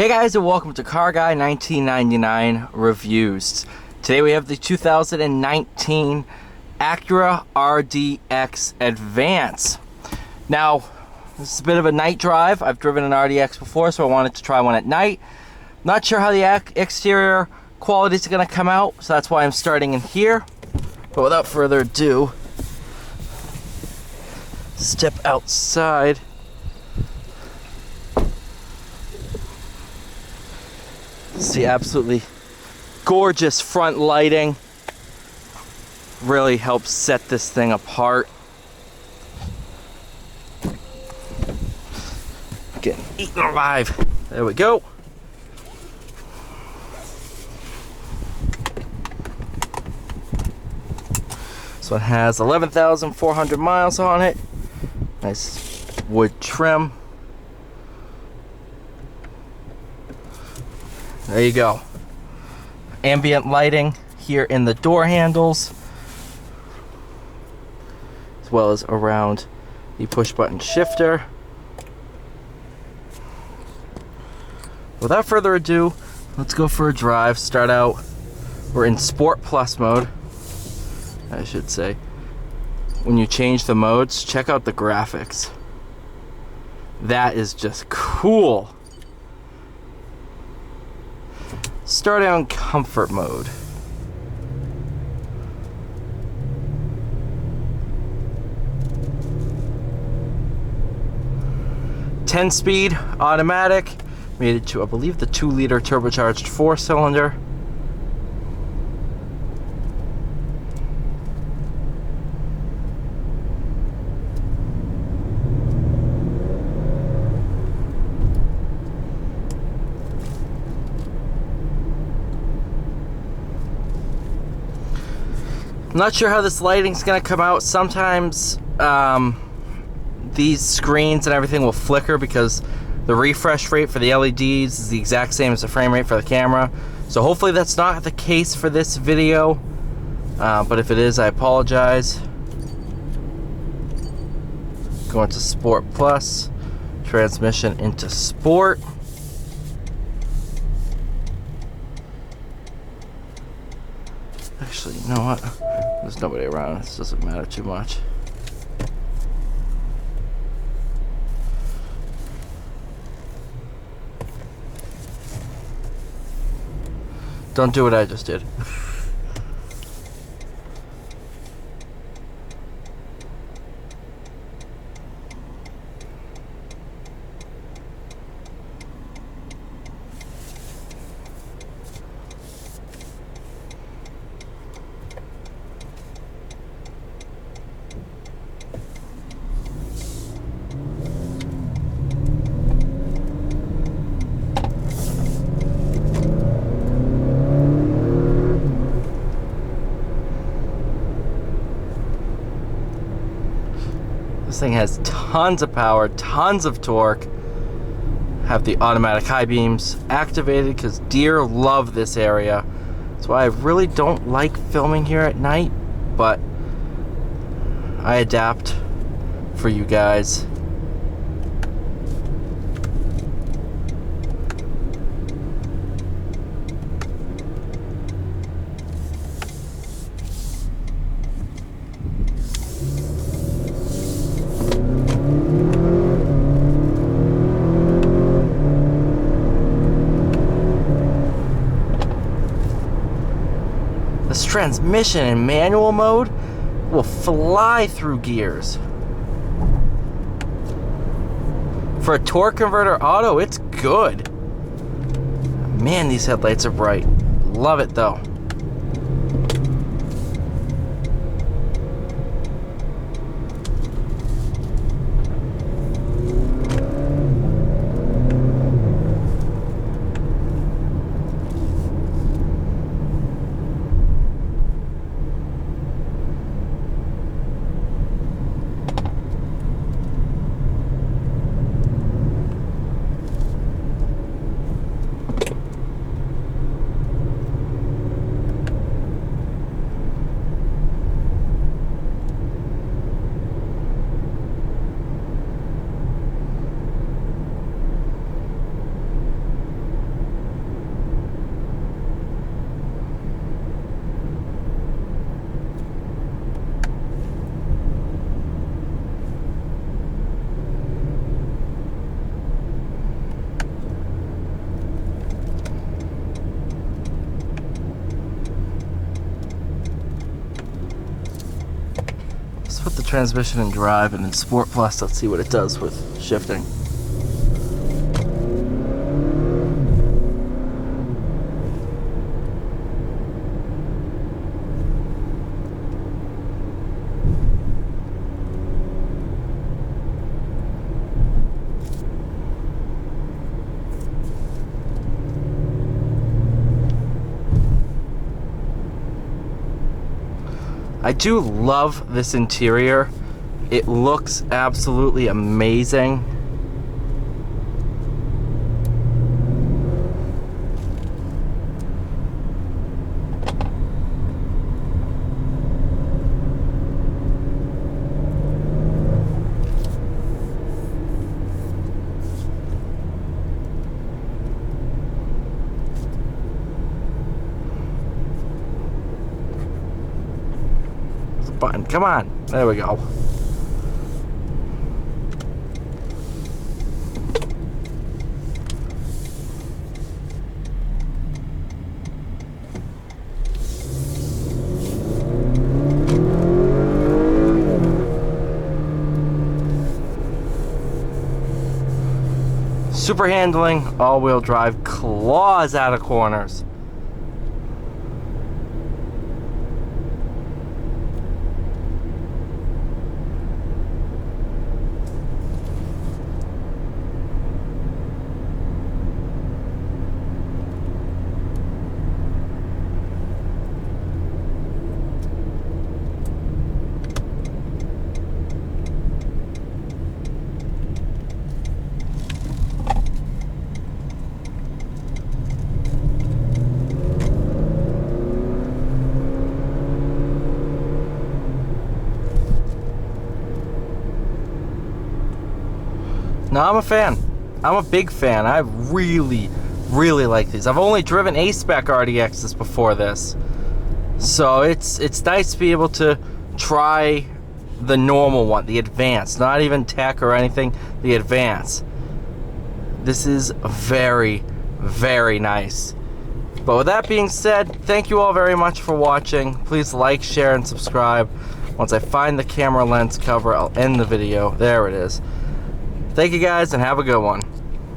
Hey guys, and welcome to Car Guy 1999 Reviews. Today we have the 2019 Acura RDX Advance. Now, this is a bit of a night drive. I've driven an RDX before, so I wanted to try one at night. Not sure how the exterior quality is going to come out, so that's why I'm starting in here. But without further ado, step outside. See, absolutely gorgeous front lighting. Really helps set this thing apart. Getting eaten alive. There we go. So it has 11,400 miles on it. Nice wood trim. There you go. Ambient lighting here in the door handles, as well as around the push button shifter. Without further ado, let's go for a drive. Start out, we're in Sport Plus mode, I should say. When you change the modes, check out the graphics. That is just cool. Start out in comfort mode. Ten-speed automatic, made it to, I believe, the 2-liter turbocharged 4-cylinder. I'm not sure how this lighting's gonna come out. Sometimes these screens and everything will flicker because the refresh rate for the LEDs is the exact same as the frame rate for the camera. So hopefully that's not the case for this video, but if it is, I apologize. Going to Sport Plus, transmission into Sport. Actually, you know what? There's nobody around. This doesn't matter too much. Don't do what I just did. This thing has tons of power, tons of torque. Have the automatic high beams activated because deer love this area. That's why I really don't like filming here at night, but I adapt for you guys. This transmission in manual mode will fly through gears. For a torque converter auto, it's good. Man, these headlights are bright. Love it though. the transmission in drive, and then Sport Plus, let's see what it does with shifting. I do love this interior. It looks absolutely amazing. Button. Come on. There we go. Super handling, all-wheel drive, claws out of corners. No, I'm a fan. I'm a big fan. I really like these. I've only driven A-Spec RDXs before this. So it's nice to be able to try the normal one, the Advance. Not even Tech or anything, the Advance. This is very nice. But with that being said, thank you all very much for watching. Please like, share, and subscribe. Once I find the camera lens cover, I'll end the video. There it is. Thank you guys, and have a good one.